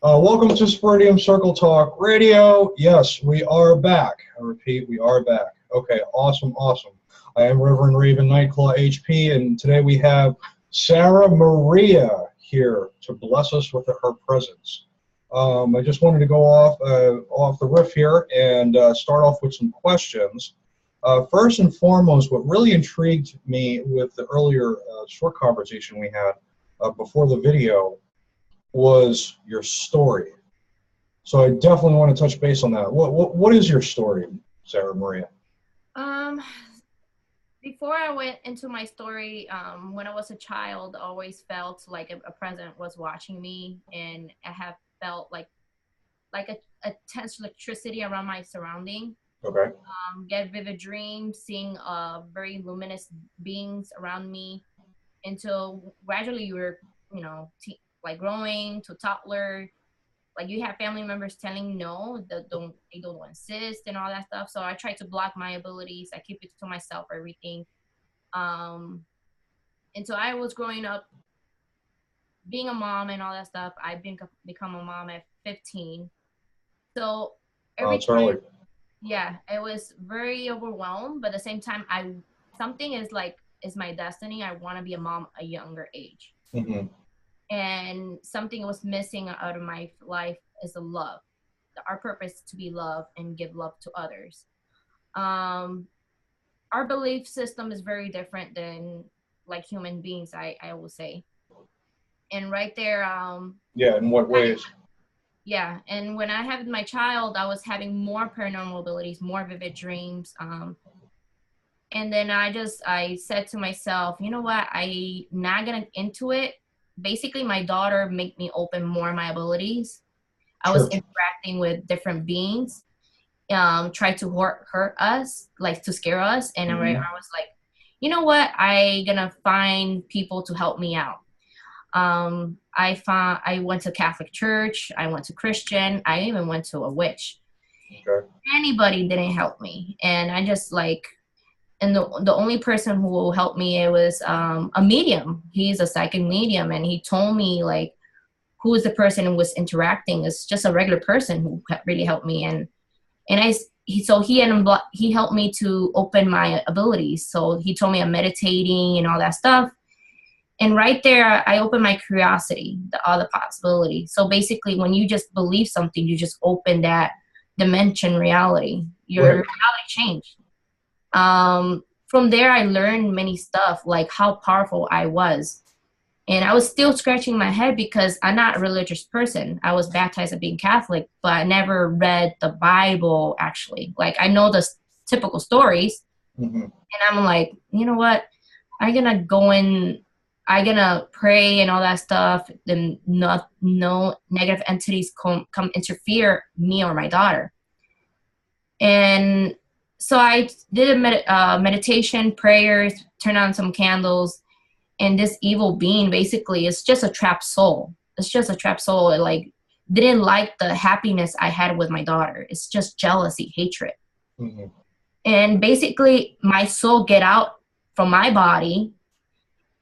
Welcome to Spiridium Circle Talk Radio. Yes, we are back. I repeat, we are back. Okay, awesome, awesome. I am Reverend Raven Nightclaw HP, and today we have Sara Maria here to bless us with her presence. I just wanted to go off the riff here and start off with some questions. First and foremost, what really intrigued me with the earlier short conversation we had before the video was your story. So I definitely want to touch base on that. What is your story, Sara Maria? Um, Before I went into my story, when I was a child, I always felt like a present was watching me, and I have felt like a tense electricity around my surrounding. Okay. Get vivid dreams, seeing very luminous beings around me, until gradually you were, like growing to toddler. Like you have family members telling no, that they don't insist and all that stuff. So I try to block my abilities. I keep it to myself, everything. Um, and so I was growing up, being a mom and all that stuff. Become a mom at 15. So Oh, every it's early. time, yeah, it was very overwhelmed. But at the same time, something is my destiny. I want to be a mom a younger age. Mm-hmm. And something was missing out of my life is the love. Our purpose is to be loved and give love to others. Um, our belief system is very different than like human beings. I will say, and right there, Yeah, in what ways? yeah. And when I had my child, I was having more paranormal abilities, more vivid dreams. And then I said to myself, you know what? I not gonna into it. Basically, my daughter made me open more of my abilities. I was Sure. interacting with different beings, try to hurt us, like to scare us. And Mm-hmm. I was like, you know what? I gonna find people to help me out. I went to Catholic church. I went to Christian. I even went to a witch. Okay. Anybody didn't help me, and I just like, and the only person who will help me, it was a medium. He's a psychic medium, and he told me like who is the person who was interacting. It's just a regular person who really helped me, so he helped me to open my abilities. So he told me I'm meditating and all that stuff. And right there, I opened my curiosity, the other possibility. So basically, when you just believe something, you just open that dimension reality. Your Right. reality changed. From there, I learned many stuff, like how powerful I was. And I was still scratching my head because I'm not a religious person. I was baptized as being Catholic, but I never read the Bible, actually. Like, I know the typical stories. Mm-hmm. And I'm like, you know what? I'm going to go in, I'm going to pray and all that stuff. Then no negative entities come interfere me or my daughter. And so I did a meditation, prayers, turned on some candles, and this evil being basically is just a trapped soul. It's just a trapped soul. It like didn't like the happiness I had with my daughter. It's just jealousy, hatred. Mm-hmm. And basically my soul get out from my body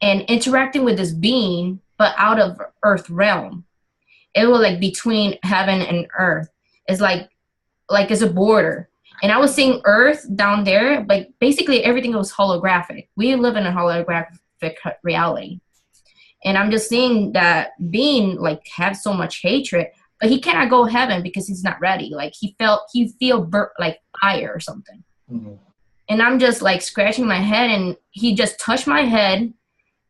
and interacting with this being, but out of earth realm. It was like between heaven and earth. It's like it's a border. And I was seeing earth down there, but basically everything was holographic. We live in a holographic reality. And I'm just seeing that being like have so much hatred, but he cannot go heaven because he's not ready. Like he feel like fire or something. Mm-hmm. And I'm just like scratching my head, and he just touched my head,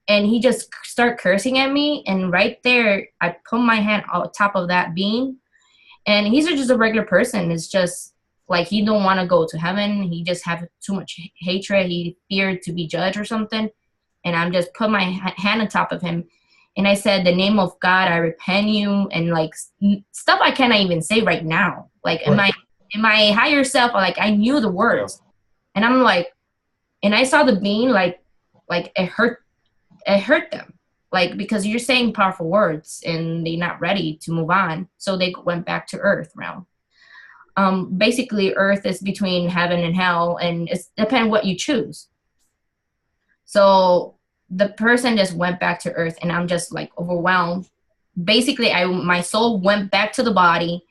and he just start cursing at me. And right there, I put my hand on top of that being, and he's just a regular person. It's just like he don't want to go to heaven. He just have too much hatred. He feared to be judged or something. And I'm just put my hand on top of him, and I said, "The name of God, I repent you," and like stuff I cannot even say right now. Like Right. in my higher self, like I knew the words, and I'm like, and I saw the being like it hurt them, like because you're saying powerful words and they're not ready to move on, so they went back to Earth realm. Basically, Earth is between heaven and hell, and it's depend what you choose. So the person just went back to Earth, and I'm just like overwhelmed basically my soul went back to the body,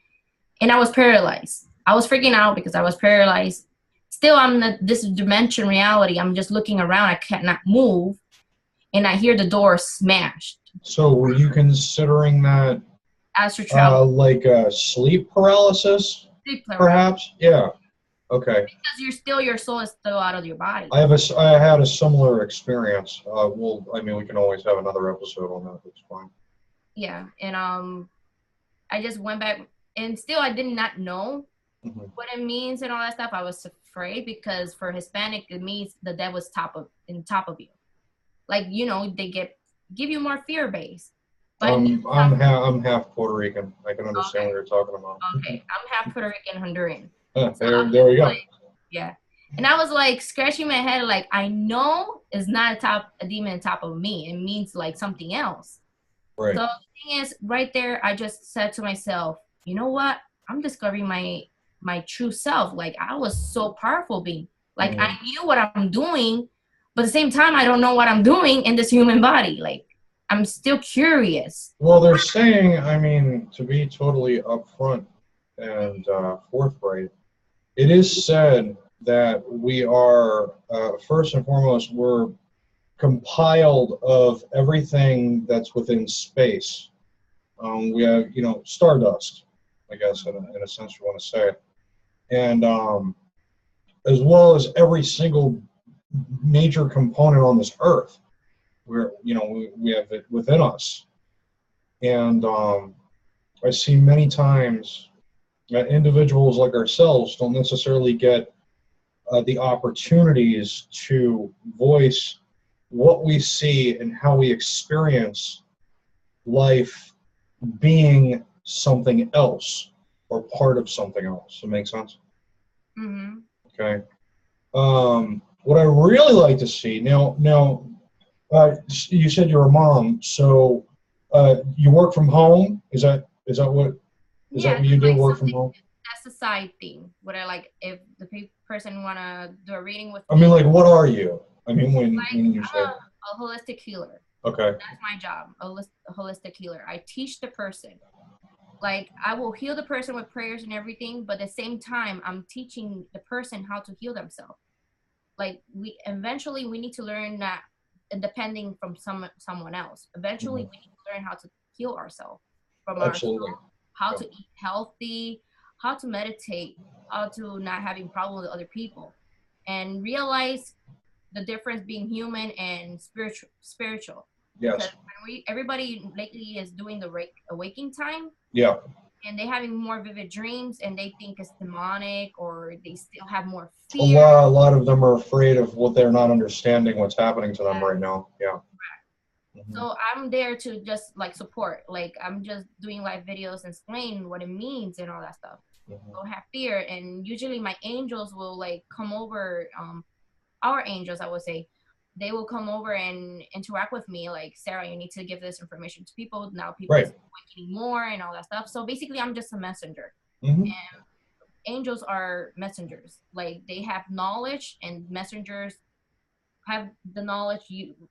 and I was paralyzed. I was freaking out because I was paralyzed. Still, I'm in this dimension reality. I'm just looking around. I cannot move, and I hear the door smashed. So were you considering that Astral travel, like sleep paralysis, sleep paralysis, perhaps? Yeah. Okay. because your soul is still out of your body. I had a similar experience. Well, I mean, we can always have another episode on that. That's fine. Yeah, and I just went back, and still I did not know what it means and all that stuff. I was afraid because for Hispanic it means the devil's top of you. Like, you know, they give you more fear base. But I'm half Puerto Rican. I can understand what you're talking about. Okay, I'm half Puerto Rican, Honduran. There we go. Like, yeah, and I was like scratching my head, like I know it's not a demon on top of me. It means like something else. Right. So the thing is, right there, I just said to myself, you know what? I'm discovering my true self. Like I was so powerful being. Like I knew what I'm doing, but at the same time, I don't know what I'm doing in this human body. Like I'm still curious. Well, they're saying, I mean, to be totally upfront and forthright, it is said that we are, first and foremost, we're compiled of everything that's within space. We have, you know, stardust, I guess, in a sense you want to say. And as well as every single major component on this earth. We have it within us. And I see many times that individuals like ourselves don't necessarily get the opportunities to voice what we see and how we experience life being something else or part of something else. Does that make sense? Mm-hmm. Okay. What I really like to see now, you said you're a mom, so you work from home. Is that what you do? Like work from home? That's a side thing. What I like, if the person wanna do a reading with me. I mean, like, what are you? I mean, when you say a holistic healer. Okay. That's my job, a holistic healer. I teach the person. Like, I will heal the person with prayers and everything, but at the same time, I'm teaching the person how to heal themselves. Like, we need to learn that depending from someone else. Eventually, we need to learn how to heal ourselves from Absolutely. How to eat healthy, how to meditate, how to not having problems with other people, and realize the difference being human and spiritual. Yes. Because everybody lately is doing the awakening time. Yeah. And they having more vivid dreams, and they think it's demonic, or they still have more fear. A lot of them are afraid of what they're not understanding what's happening to them right now. Yeah. So I'm there to just like support. Like I'm just doing live videos and explain what it means and all that stuff. Don't have fear. And usually my angels will like come over. Our angels, I would say, they will come over and interact with me. Like, Sarah, you need to give this information to people. Now people are awakening more and all that stuff. So basically, I'm just a messenger. And angels are messengers. Like they have knowledge, and messengers have the knowledge.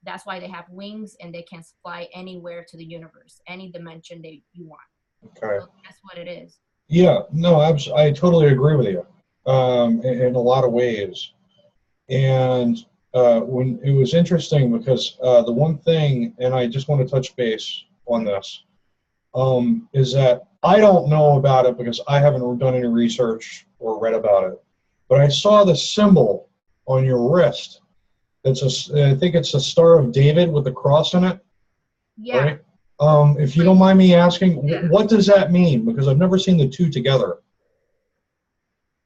That's why they have wings, and they can fly anywhere to the universe, any dimension you want. Okay. So that's what it is. Yeah, no, I totally agree with you in a lot of ways. And when it was interesting because the one thing, and I just want to touch base on this, is that I don't know about it because I haven't done any research or read about it. But I saw the symbol on your wrist. I think it's the Star of David with the cross in it. Yeah. Right? If you don't mind me asking, what does that mean? Because I've never seen the two together.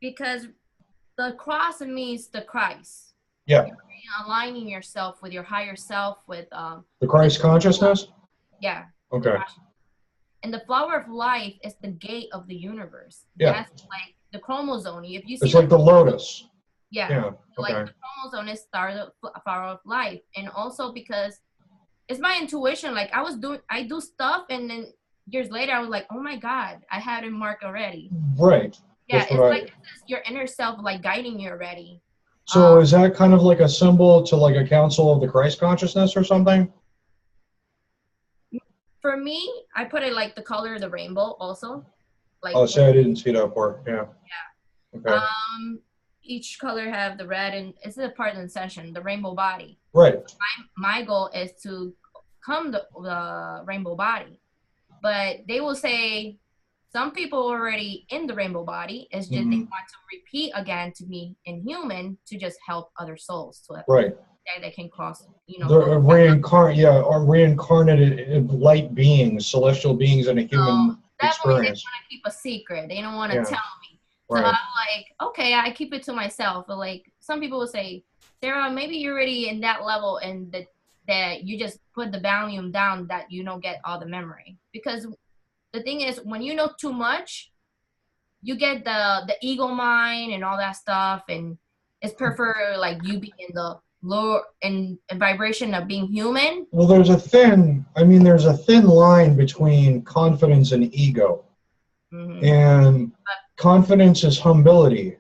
Because the cross means the Christ. Yeah. You're aligning yourself with your higher self, with the Christ consciousness? Yeah. Okay. And the flower of life is the gate of the universe. Yeah. That's like the chromosome. If you see it's like the lotus. Yeah. Like the chromosome is the flower of life. And also because it's my intuition. Like I do stuff, and then years later I was like, oh my God, I had it marked already. Right. Yeah, it's like this is your inner self like guiding you already. So is that kind of like a symbol to like a council of the Christ consciousness or something? For me, I put it like the color of the rainbow also. Like Oh, say I didn't see that part. Yeah. yeah. Okay. Each color have the red and it's a part of the session, the rainbow body. Right. My goal is to come the rainbow body. But they will say some people already in the rainbow body. It's just they want to repeat again to be inhuman to just help other souls to right. that they can cross, The reincarnated light beings, celestial beings in a human definitely they experience. want to keep a secret. They don't want to Yeah. tell me. So Right. I'm like, okay, I keep it to myself. But like some people will say, Sarah, maybe you're already in that level and that you just put the volume down that you don't get all the memory. Because the thing is, when you know too much, you get the ego mind and all that stuff, and it's prefer like you being in the lower in vibration of being human. Well, there's a thin line between confidence and ego. And confidence is humility.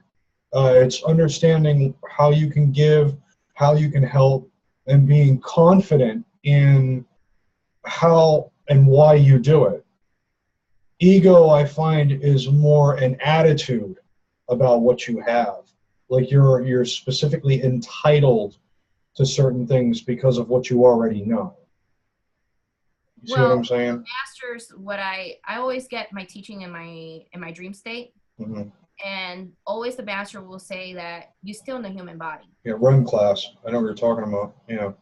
It's understanding how you can give, how you can help, and being confident in how and why you do it. Ego, I find, is more an attitude about what you have. Like you're specifically entitled to certain things because of what you already know. You see what I'm saying? Masters, what I always get my teaching in my dream state, and always the master will say that you're still in the human body. Yeah, REM class. I know what you're talking about. Yeah. Yeah,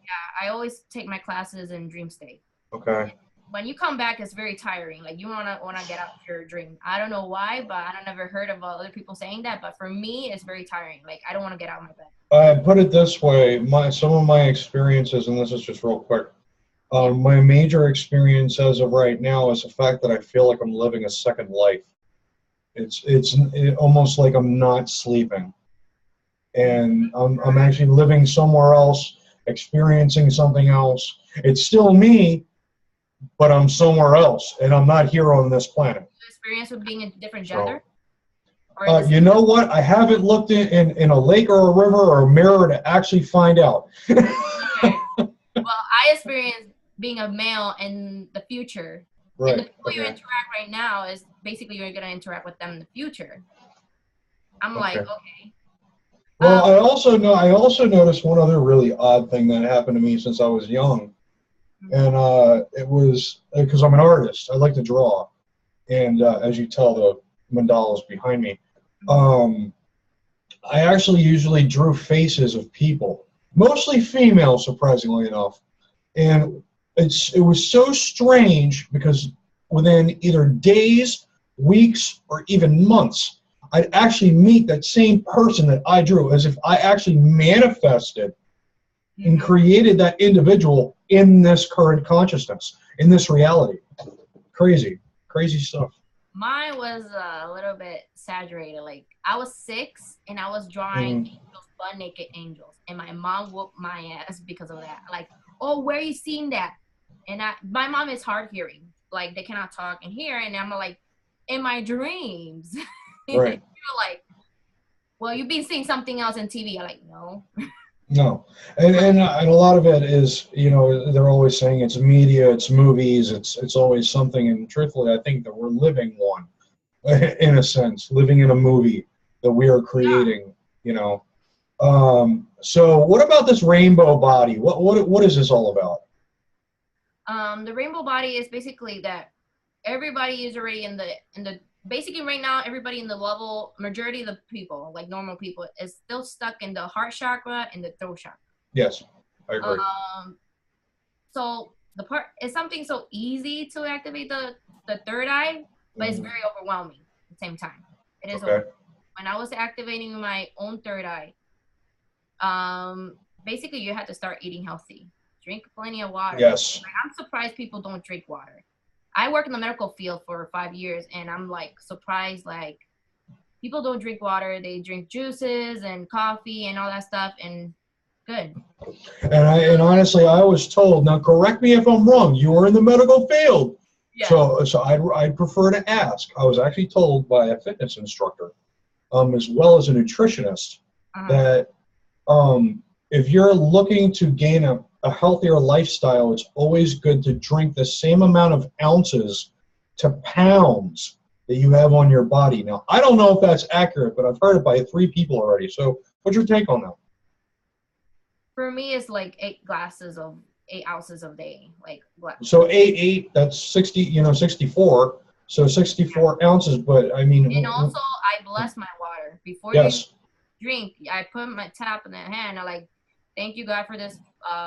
I always take my classes in dream state. Okay. When you come back, it's very tiring. Like you wanna get out of your dream. I don't know why, but I never heard of other people saying that. But for me, it's very tiring. Like I don't want to get out of my bed. I put it this way: some of my experiences, and this is just real quick. My major experience as of right now is the fact that I feel like I'm living a second life. It's almost like I'm not sleeping, and I'm actually living somewhere else, experiencing something else. It's still me, but I'm somewhere else, and I'm not here on this planet. Experience with being in different gender? You know what? I haven't looked in a lake or a river or a mirror to actually find out. Okay. Well, I experienced being a male in the future. Right. And the people you interact right now is basically you're going to interact with them in the future. I'm like, okay. Well, I also noticed one other really odd thing that happened to me since I was young. And it was because I'm an artist. I like to draw. And as you tell, the mandalas behind me. I actually usually drew faces of people, mostly female, surprisingly enough. And it was so strange because within either days, weeks, or even months, I'd actually meet that same person that I drew, as if I actually manifested and created that individual in this current consciousness, in this reality. Crazy stuff. Mine was a little bit exaggerated. Like I was 6 and I was drawing angels, butt naked angels, and my mom whooped my ass because of that. Like, oh, where you seen that? And my mom is hard hearing, like they cannot talk and hear, and I'm like, in my dreams. Right. You're like, well, you've been seeing something else on TV. I'm like, no. No, and a lot of it is, they're always saying it's media, it's movies, it's always something. And truthfully, I think that we're living one, in a sense, living in a movie that we are creating. So what about this rainbow body? What is this all about? The rainbow body is basically that everybody is already in the basically right now, everybody in the level, majority of the people, like normal people, is still stuck in the heart chakra and the throat chakra. Yes, I agree. So the part is something so easy to activate the third eye, but it's very overwhelming at the same time. It is when I was activating my own third eye, basically you have to start eating healthy. Drink plenty of water. Yes. Like, I'm surprised people don't drink water. I work in the medical field for 5 years, and I'm like surprised, like people don't drink water. They drink juices and coffee and all that stuff, and good. And honestly, I was told, now correct me if I'm wrong, you were in the medical field. Yeah. So I'd prefer to ask. I was actually told by a fitness instructor, as well as a nutritionist, that if you're looking to gain a a healthier lifestyle, it's always good to drink the same amount of ounces to pounds that you have on your body. Now, I don't know if that's accurate, but I've heard it by 3 people already. So what's your take on that? For me, it's like 8 ounces of day, like so 8, that's 60, 64. So 64 ounces, but I mean. And also, I bless my water before yes. you drink. I put my tap in the hand. I like, thank you God for this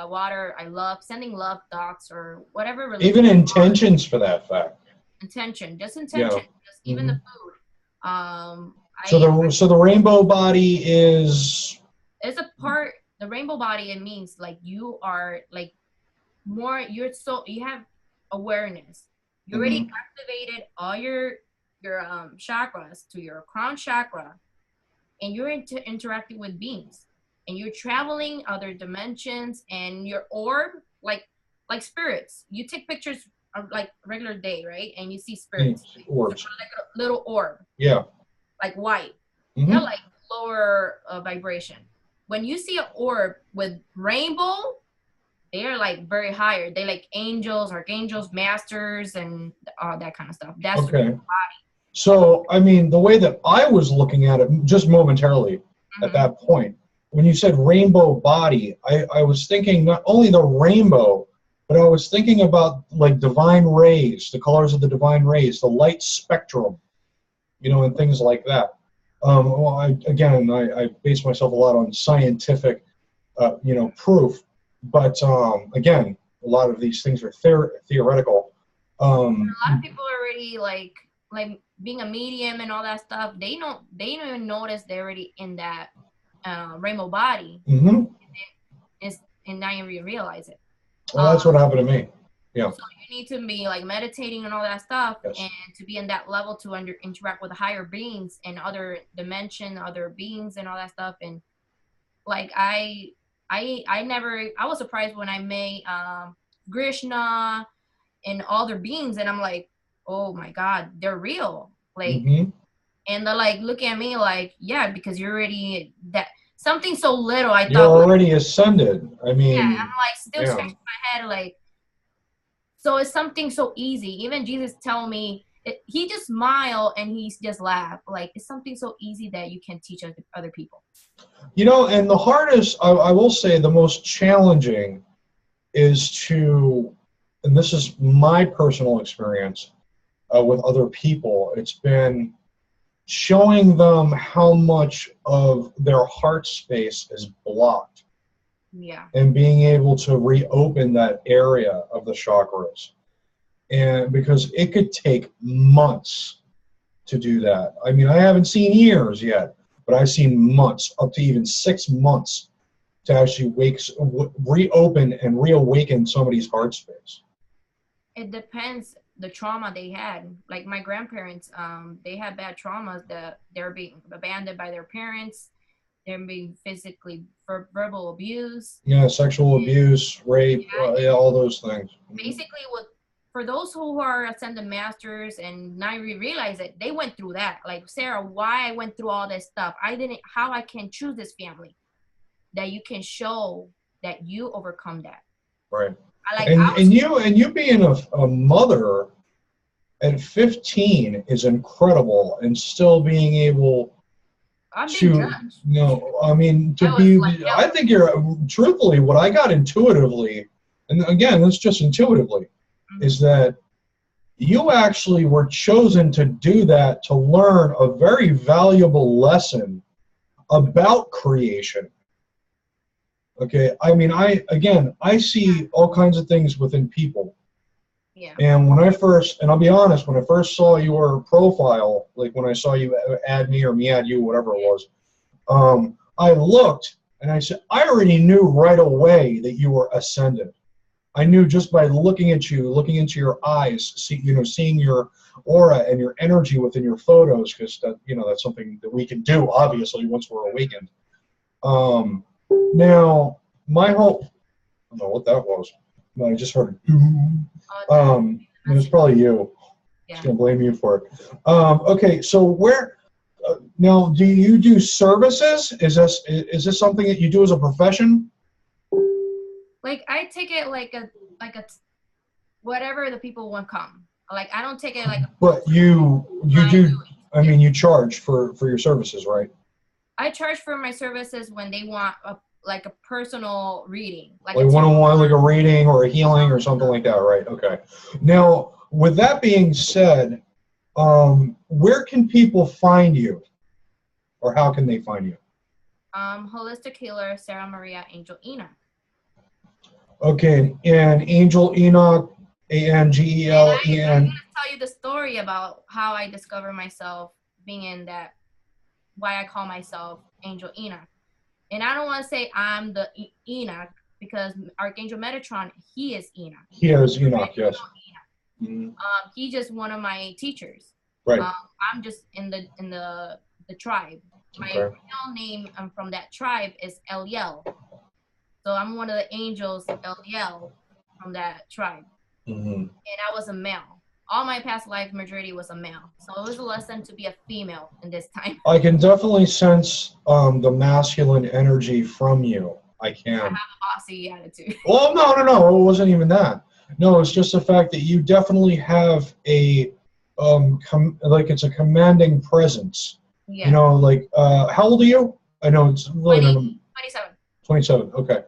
water. I love sending love thoughts or whatever. Even intentions for that fact. Intention, just Yeah. just even the food. So the rainbow body is. It's a part. The rainbow body. It means like you are like more. You have awareness. You already activated all your chakras to your crown chakra, and you're interacting with beings, and you're traveling other dimensions, and your orb like spirits. You take pictures of like regular day, right? And you see spirits, orbs. like a little orb. Yeah. Like white. They're like lower vibration. When you see an orb with rainbow, they are like very higher. They like angels, archangels, masters, and all that kind of stuff. That's okay. The rainbow body. So, I mean, the way that I was looking at it just momentarily at that point, when you said rainbow body, I was thinking not only the rainbow, but I was thinking about like divine rays, the colors of the divine rays, the light spectrum, and things like that. Well, I base myself a lot on scientific, proof, but again, a lot of these things are theoretical. A lot of people already like being a medium and all that stuff. They don't even notice they're already in that rainbow body, and not even realize it. Well, that's what happened to me. Yeah. So you need to be like meditating and all that stuff, yes. and to be in that level to interact with higher beings and other dimension, other beings and all that stuff. And like I was surprised when I met Krishna and all their beings, and I'm like, oh my God, they're real. Like, and they're like looking at me like, yeah, because you're already that something so little. I you're thought already ascended. I mean, yeah, I'm like still scratching my head like. So it's something so easy. Even Jesus tell me, he just smile and he just laugh. Like it's something so easy that you can teach other people. And the hardest, I will say, the most challenging is to, and this is my personal experience with other people, it's been showing them how much of their heart space is blocked. Yeah. And being able to reopen that area of the chakras. And because it could take months to do that. I mean, I haven't seen years yet, but I've seen months, up to even 6 months, to actually reopen and reawaken somebody's heart space. It depends the trauma they had. Like my grandparents, they had bad traumas that they're being abandoned by their parents. They're being physically verbal abuse. Yeah, sexual abuse, rape, all those things. Basically, for those who are ascended masters and not realize it, they went through that. Like Sarah, why I went through all this stuff. How I can choose this family. That you can show that you overcome that. Right. And you being a mother at 15 is incredible, and still being able I think you're truthfully what I got intuitively, and again, it's just intuitively, is that you actually were chosen to do that to learn a very valuable lesson about creation. Okay, I mean, I see all kinds of things within people. Yeah. And I'll be honest, when I first saw your profile, like when I saw you add me or me add you, whatever it was, I looked and I said, I already knew right away that you were ascendant. I knew just by looking at you, looking into your eyes, seeing your aura and your energy within your photos, because that's something that we can do, obviously, once we're awakened. Now, my whole, I don't know what that was. No, I just heard it. It was probably you. Yeah. I'm just going to blame you for it. Okay, so now, do you do services? Is this something that you do as a profession? Like I take it like a whatever the people want come. Like I don't take it like a But you I do do. I it. mean, you charge for your services, right? I charge for my services when they want like a personal reading, like a Like tarot. one-on-one, like a reading or a healing or something like that, right? Okay. Now, with that being said, where can people find you, or how can they find you? Holistic healer Sarah Maria Angel Enoch. Okay, and Angel Enoch, And I'm ANGELEN. gonna tell you the story about how I discovered myself being in that, why I call myself Angel Enoch. And I don't want to say I'm the Enoch because Archangel Metatron, he is Enoch. He is Enoch, yes. Mhm. He's just one of my teachers. Right. I'm just in the tribe. My Okay. real name from that tribe is Eliel. So I'm one of the angels Eliel from that tribe. Mhm. And I was a male. All my past life majority was a male. So it was a lesson to be a female in this time. I can definitely sense the masculine energy from you. I I can. have a bossy attitude. Well, no. It wasn't even that. No, it's just the fact that you definitely have a like it's a commanding presence. Yeah. You know, like how old are you? I know it's really 20, not 27. 27. Okay.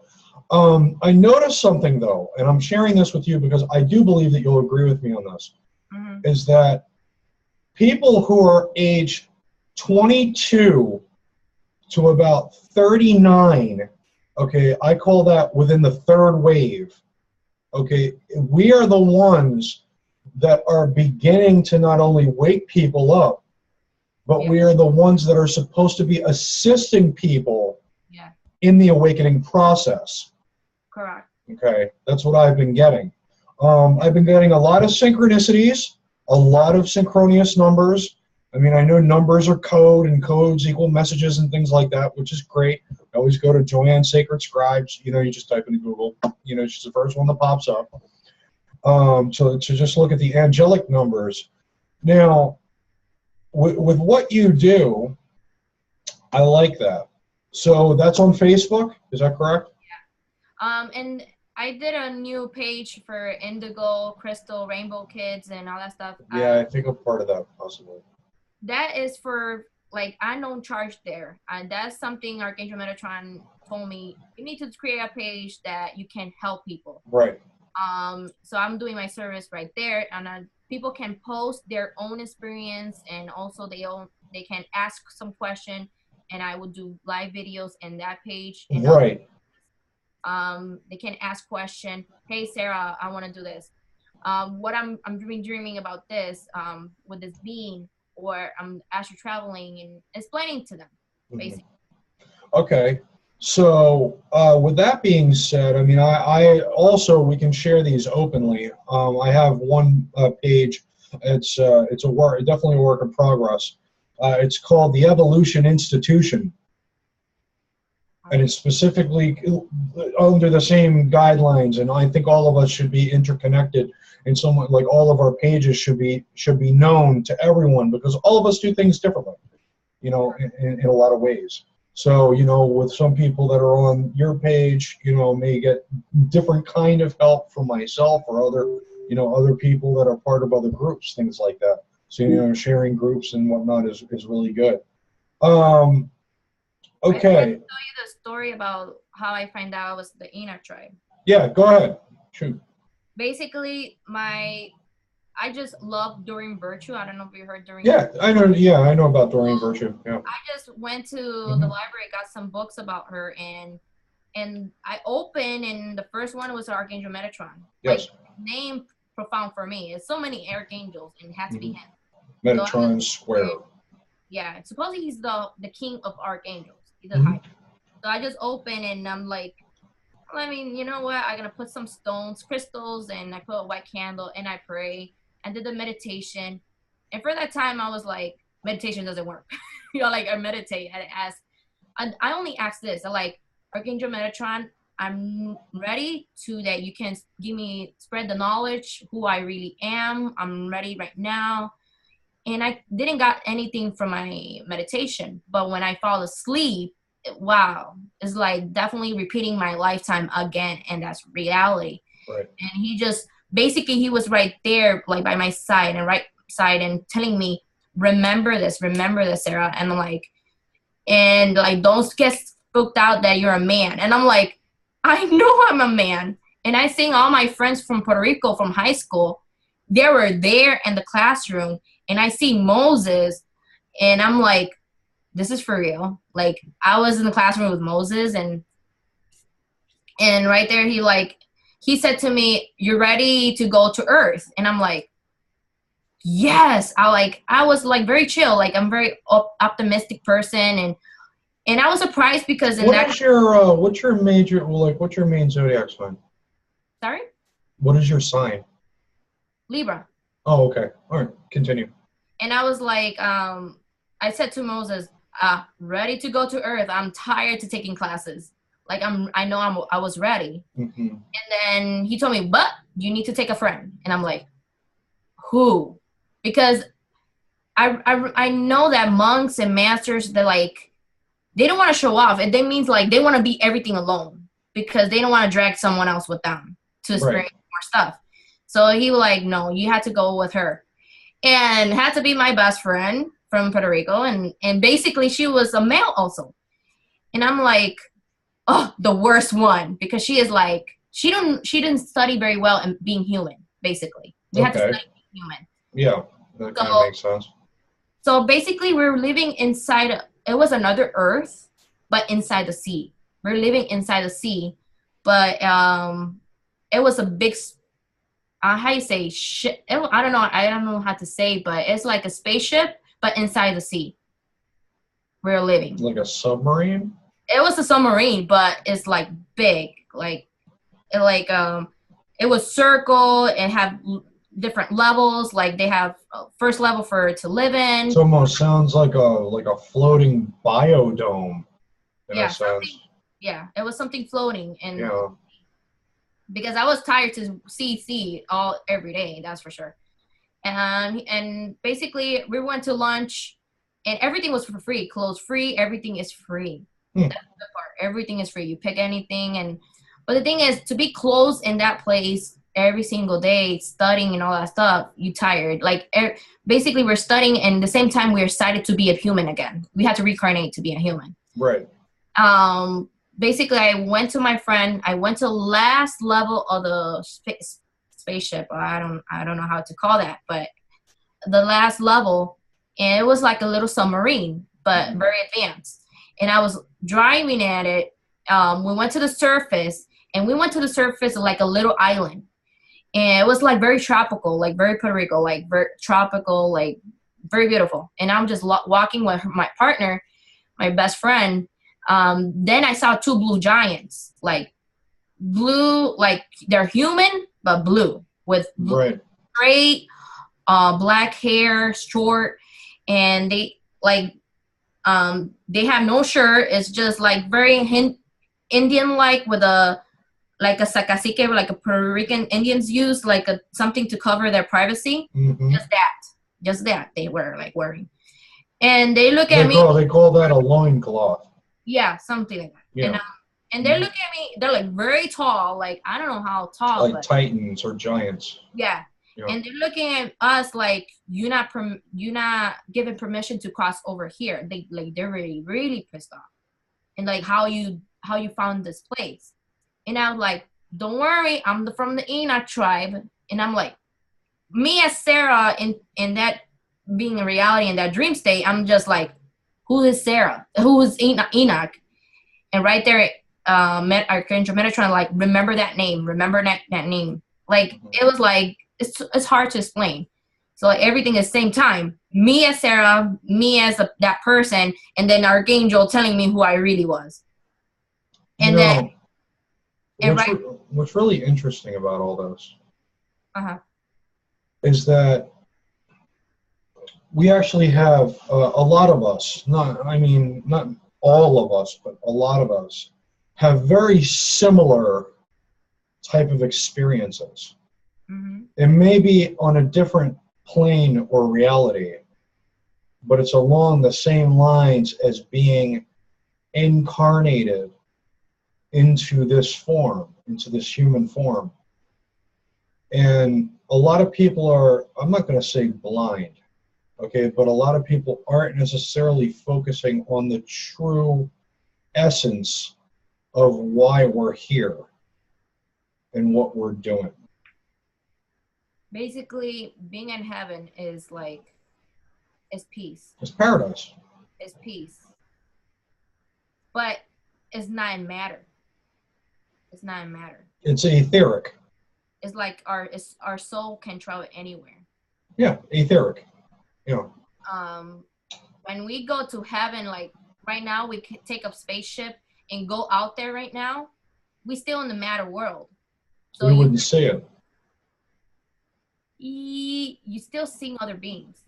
I noticed something though, and I'm sharing this with you because I do believe that you'll agree with me on this. Mm-hmm. Is that people who are age 22 to about 39, okay, I call that within the third wave. Okay, we are the ones that are beginning to not only wake people up, but Yeah. we are the ones that are supposed to be assisting people Yeah. in the awakening process. Correct. Okay, that's what I've been getting. I've been getting a lot of synchronicities, a lot of synchronous numbers. I mean, I know numbers are code and codes equal messages and things like that, which is great. I always go to Joanne Sacred Scribes. You know, you just type into Google. You know, she's the first one that pops up. So to just look at the angelic numbers. Now, with what you do, I like that. So that's on Facebook, is that correct? And I did a new page for Indigo, Crystal, Rainbow Kids, and all that stuff. Yeah, I think I'm part of that, possibly. That is for like I don't charge there, and that's something Archangel Metatron told me. You need to create a page that you can help people. Right. So I'm doing my service right there, and people can post their own experience, and also they can ask some question, and I will do live videos in that page. And Right. they can ask question. Hey Sarah, I want to do this. What I'm dreaming about this with this being, or I'm actually traveling and explaining to them, basically. Okay. So with that being said, I mean, I also, we can share these openly. I have one page. It's a work, definitely a work in progress. It's called the Evolution Institution, and it's specifically under the same guidelines. And I think all of us should be interconnected, and someone like all of our pages should be known to everyone because all of us do things differently, you know, in a lot of ways. So, you know, with some people that are on your page, you know, may get different kind of help from myself or other, you know, other people that are part of other groups, things like that. So, you know, sharing groups and whatnot is really good. I can tell Okay. you the story about how I find out I was the Enoch tribe. Yeah, go ahead. Shoot. Basically, I just love Doreen Virtue. I don't know if you heard Doreen. Yeah, I know. Yeah, I know about Doreen Virtue. Yeah. I just went to the library, got some books about her, and I opened, and the first one was Archangel Metatron. Yes. Like name profound for me. It's so many archangels, and it had to be him. Metatron Square. Yeah, supposedly he's the king of archangels. He's the high. So I just opened, and I'm like, I mean, you know what? I'm gonna put some stones, crystals, and I put a white candle, and I pray and did the meditation. And for that time, I was like, meditation doesn't work. You know, like I meditate. I only ask this. I like Archangel Metatron. I'm ready to that. You can give me spread the knowledge who I really am. I'm ready right now. And I didn't got anything from my meditation. But when I fall asleep, wow, it's like definitely repeating my lifetime again, and that's reality. Right. And he just basically he was right there, like by my side and right side, and telling me, remember this, Sarah. And I'm like, and like, don't get spooked out that you're a man. And I'm like, I know I'm a man. And I think all my friends from Puerto Rico from high school, they were there in the classroom, and I see Moses, and I'm like, this is for real. Like, I was in the classroom with Moses, and right there he said to me, you're ready to go to Earth. And I'm like, yes. I was like very chill. Like, I'm very optimistic person, and I was surprised because in What's your major, like, what's your main zodiac sign? Sorry? What is your sign? Libra. Oh, okay. All right, continue. And I was like, I said to Moses, ready to go to Earth. I'm tired to taking classes. Like, I was ready. Mm-hmm. And then he told me, but you need to take a friend. And I'm like, who? Because I know that monks and masters, they're like, they don't want to show off. And that means like they want to be everything alone because they don't want to drag someone else with them to experience more stuff. So he was like, no, you had to go with her. And had to be my best friend from Puerto Rico. And basically she was a male also. And I'm like, oh, the worst one, because she is like, she didn't study very well in being human, basically. We had to study being human. Yeah, that kind of makes sense. So basically we're living inside, it was another Earth, but inside the sea. We're living inside the sea, but it was a big, how you say, I don't know how to say, but it's like a spaceship, but inside the sea. We're living. Like a submarine? It was a submarine, but it's like big, it was circle and have different levels. Like they have first level for to live in. It almost sounds like a floating biodome in a sense. Yeah, it was something floating, and yeah. Because I was tired to see every day, that's for sure. And basically we went to lunch, and everything was for free, clothes free, everything is free. That's the part. Everything is free. You pick anything, but the thing is, to be close in that place every single day, studying and all that stuff, you tired. Like basically, we're studying, and at the same time, we're excited to be a human again. We had to reincarnate to be a human. Right. Basically, I went to my friend. I went to last level of the spaceship. I don't know how to call that, but the last level, and it was like a little submarine, but very advanced. And I was driving at it. We went to the surface, and we went to the surface of like a little island. And it was like very tropical, like very Puerto Rico, like very tropical, like very beautiful. And I'm just walking with my partner, my best friend. Then I saw two blue giants, like blue, like they're human, but blue with blue, straight, black hair, short. And they have no shirt. It's just like very Indian-like with a sacacique, like a Puerto Rican Indians use, like something to cover their privacy. Mm-hmm. Just that they were like wearing. And they look at me. They call that a loincloth. Yeah, something like that. Yeah. And they look at me. They're like very tall. Like I don't know how tall. Like titans or giants. Yeah. Yeah. And they're looking at us like you're not giving permission to cross over here. They're really, really pissed off. And like how you found this place. And I was like, don't worry, I'm from the Enoch tribe. And I'm like, me as Sarah in that being a reality in that dream state, I'm just like, who is Sarah? Who is Enoch? And right there, Archangel Metatron, like, remember that name. Remember that name. Like, it was like, it's hard to explain. So like everything at the same time. Me as Sarah, me as that person, and then Archangel telling me who I really was. And what's really interesting about all this is that we actually have a lot of us, not all of us, but a lot of us have very similar type of experiences. Mm-hmm. It may be on a different plane or reality, but it's along the same lines as being incarnated into this form, into this human form. And a lot of people are, I'm not going to say blind, okay, but a lot of people aren't necessarily focusing on the true essence of why we're here and what we're doing. Basically, being in heaven is peace. It's paradise. It's peace. But it's not in matter. It's not in matter. It's etheric. It's like our soul can travel anywhere. Yeah, etheric. Yeah. When we go to heaven, like right now, we can take a spaceship and go out there right now. We still in the matter world. So you wouldn't see it. You still seeing other beings,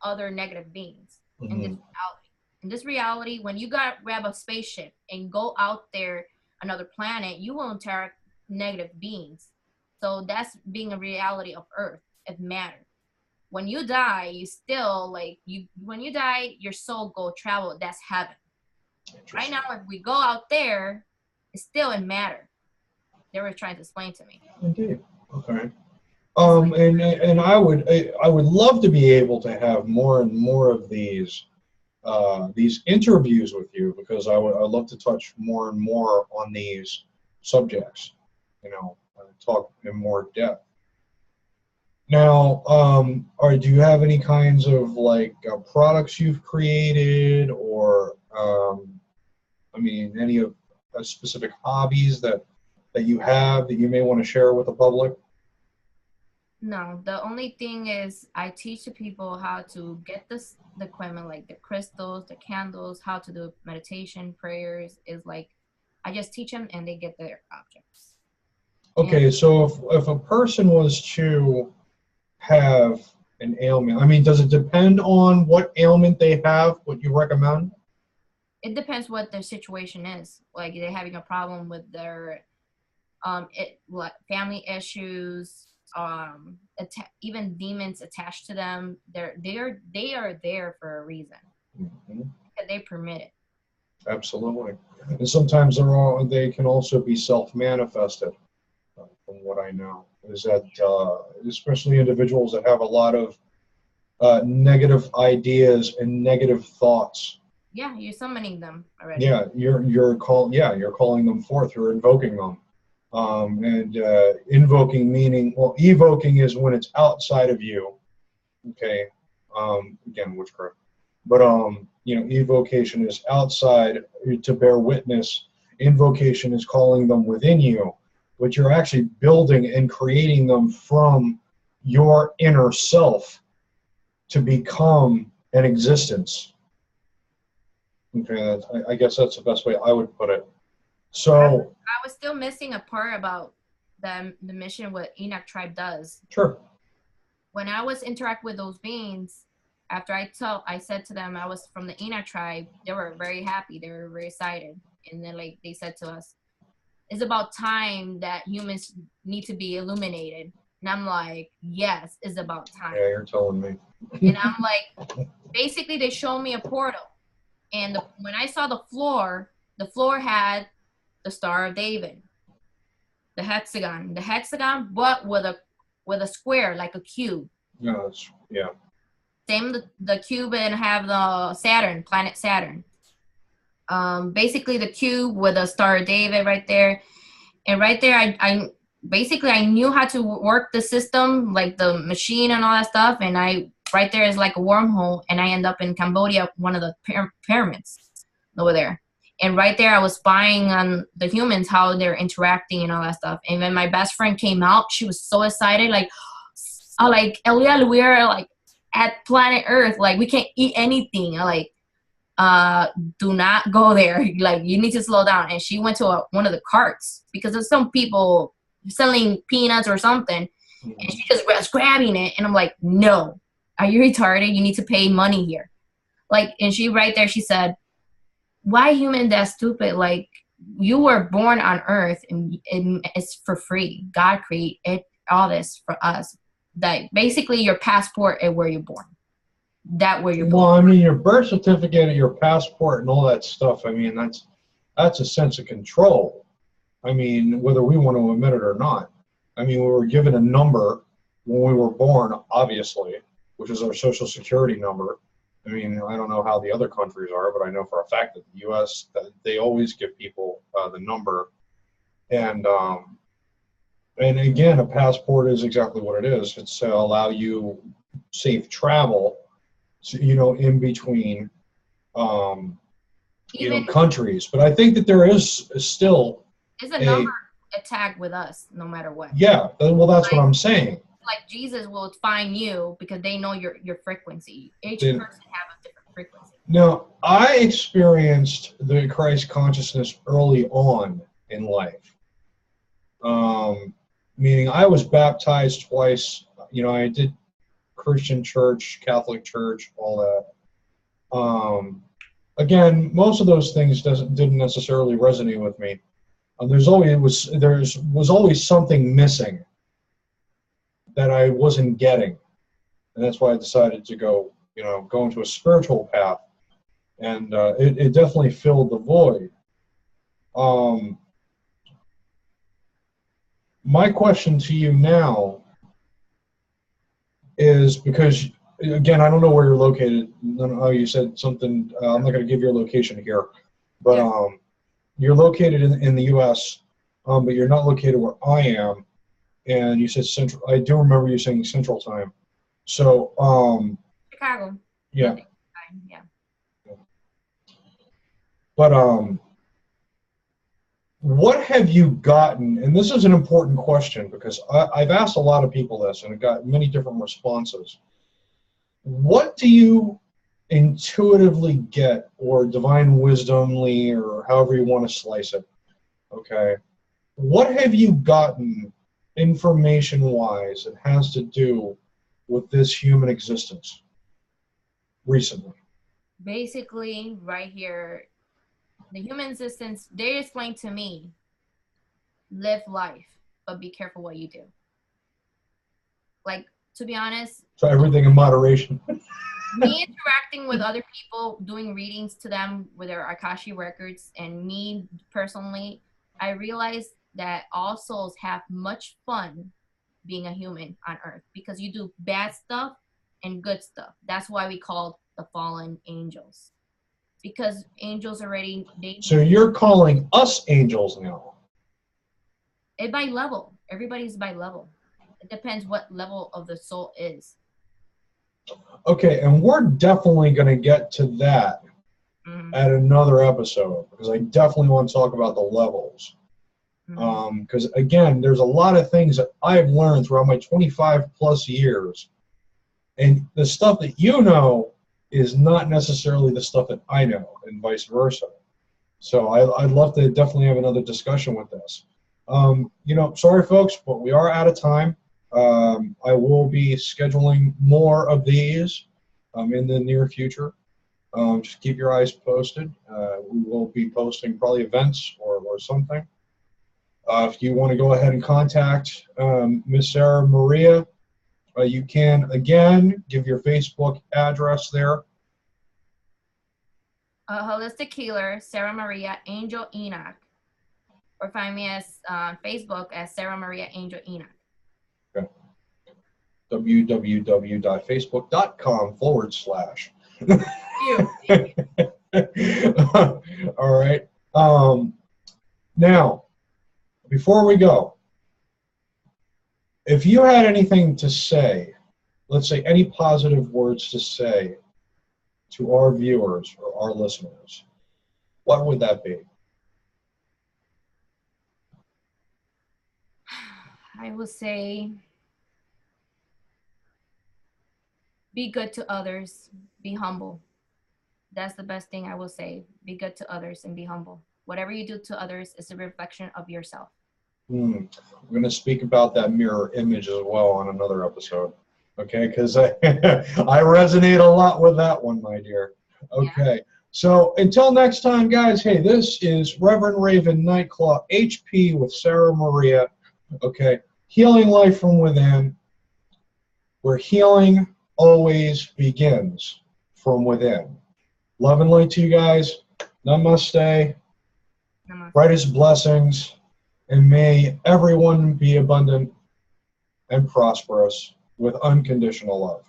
other negative beings in this reality. In this reality, when you grab a spaceship and go out there, another planet, you will interact negative beings. So that's being a reality of Earth, of matter. When you die, you still when you die, your soul go travel. That's heaven. Right now, if we go out there, it's still in matter. They were trying to explain to me. Indeed. Okay. And I would love to be able to have more and more of these interviews with you, because I'd love to touch more and more on these subjects, talk in more depth. Now, do you have any kinds of products you've created, or any of specific hobbies that you have that you may want to share with the public? No, the only thing is I teach the people how to get the equipment, like the crystals, the candles, how to do meditation, prayers. Is like I just teach them and they get their objects. Okay, and so if a person was to have an ailment, does it depend on what ailment they have, what you recommend? It depends what their situation is. Like they're having a problem with their family issues, even demons attached to them. They are there for a reason. Mm-hmm. They permit it. Absolutely. And sometimes they can also be self-manifested, from what I know. Is that especially individuals that have a lot of negative ideas and negative thoughts. Yeah, you're summoning them already. Yeah, you're calling them forth. You're invoking them. And invoking meaning, well, evoking is when it's outside of you. Okay. Again, witchcraft. But evocation is outside to bear witness. Invocation is calling them within you, but you're actually building and creating them from your inner self to become an existence. Okay, I guess that's the best way I would put it. So I was still missing a part about the mission what Enoch tribe does. Sure. When I was interact with those beings, after I said to them I was from the Enoch tribe, they were very happy. They were very excited. And then they said to us, it's about time that humans need to be illuminated. And I'm like, yes, it's about time. Yeah, you're telling me. And I'm like, basically they showed me a portal. And when I saw the floor had the Star of David, the hexagon, but with a square, like a cube. No, yeah. Same the cube and have the planet Saturn. Basically the cube with a Star of David right there. And right there, I knew how to work the system, like the machine and all that stuff. And right there is like a wormhole, and I end up in Cambodia, one of the pyramids over there. And right there, I was spying on the humans, how they're interacting and all that stuff. And when my best friend came out, she was so excited, Elia, we're like at planet Earth, like we can't eat anything. Do not go there. Like you need to slow down. And she went to one of the carts because there's some people selling peanuts or something, and she just was grabbing it. And I'm like, no, are you retarded? You need to pay money here. And she right there, she said, why human that stupid? Like you were born on Earth and it's for free. God created all this for us. That basically your passport is where you're born. that where you're Well, born. I mean, your birth certificate, your passport, and all that stuff. I mean, that's a sense of control. I mean, whether we want to admit it or not. I mean, we were given a number when we were born, obviously, which is our social security number. I mean, I don't know how the other countries are, but I know for a fact that the U.S., they always give people the number. And again, a passport is exactly what it is. It's to allow you safe travel, you know, in between, you know, Even countries. But I think that there is still it's a a, number attack with us, no matter what. yeah, well, that's what I'm saying. Like Jesus will find you because they know your frequency. Each Then, person have a different frequency. now, I experienced the Christ consciousness early on in life. Meaning I was baptized twice. You know, I did Christian church, Catholic church, all that. Again, most of those things didn't necessarily resonate with me. There was always something missing that I wasn't getting, and that's why I decided to go into a spiritual path, and it definitely filled the void. My question to you now is, because again, I don't know where you're located. Oh, you said something. I'm not going to give your location here, but Yeah. You're located in the U.S., but you're not located where I am. And you said Central. I do remember you saying Central Time. So, Chicago. yeah. Yeah. But what have you gotten? And this is an important question because I've asked a lot of people this, and I've got many different responses. What do you intuitively get, or divine wisdomly, or however you want to slice it? Okay. What have you gotten information-wise that has to do with this human existence recently? Basically, right here, the human existence, they explain to me, live life, but be careful what you do. Like, to be honest, So everything in moderation. me interacting with other people, doing readings to them with their Akashi records, and me personally, I realized that all souls have much fun being a human on Earth because you do bad stuff and good stuff. That's why we called the fallen angels. Because angels already, So you're calling us angels now. it by level. Everybody's by level. It depends what level of the soul is. Okay, and we're definitely going to get to that at another episode, because I definitely want to talk about the levels. Because again, there's a lot of things that I've learned throughout my 25 plus years, and the stuff that you know is not necessarily the stuff that I know, and vice versa. So I'd love to definitely have another discussion with this. Sorry folks, but we are out of time. I will be scheduling more of these in the near future. Just keep your eyes posted. We will be posting probably events or something. If you want to go ahead and contact Miss Sara Maria, you can, again, give your Facebook address there. Holistic Healer, Sara Maria Angel Enoch. Or find me as Facebook as Sara Maria Angel Enoch. Okay. www.facebook.com/. All right. Now, before we go, if you had anything to say, let's say any positive words to say to our viewers or our listeners, what would that be? I will say, be good to others, be humble. That's the best thing I will say. Be good to others and be humble. Whatever you do to others is a reflection of yourself. We're going to speak about that mirror image as well on another episode. Okay, because I resonate a lot with that one, my dear. Okay, yeah. So until next time, guys, hey, this is Reverend Raven Nightclaw, HP with Sara Maria. Okay, healing life from within. We're healing always begins from within. Love and light to you guys. Namaste. Namaste. Brightest blessings. And may everyone be abundant and prosperous with unconditional love.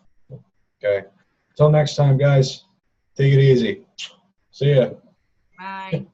Okay. Till next time, guys. Take it easy. See ya. Bye.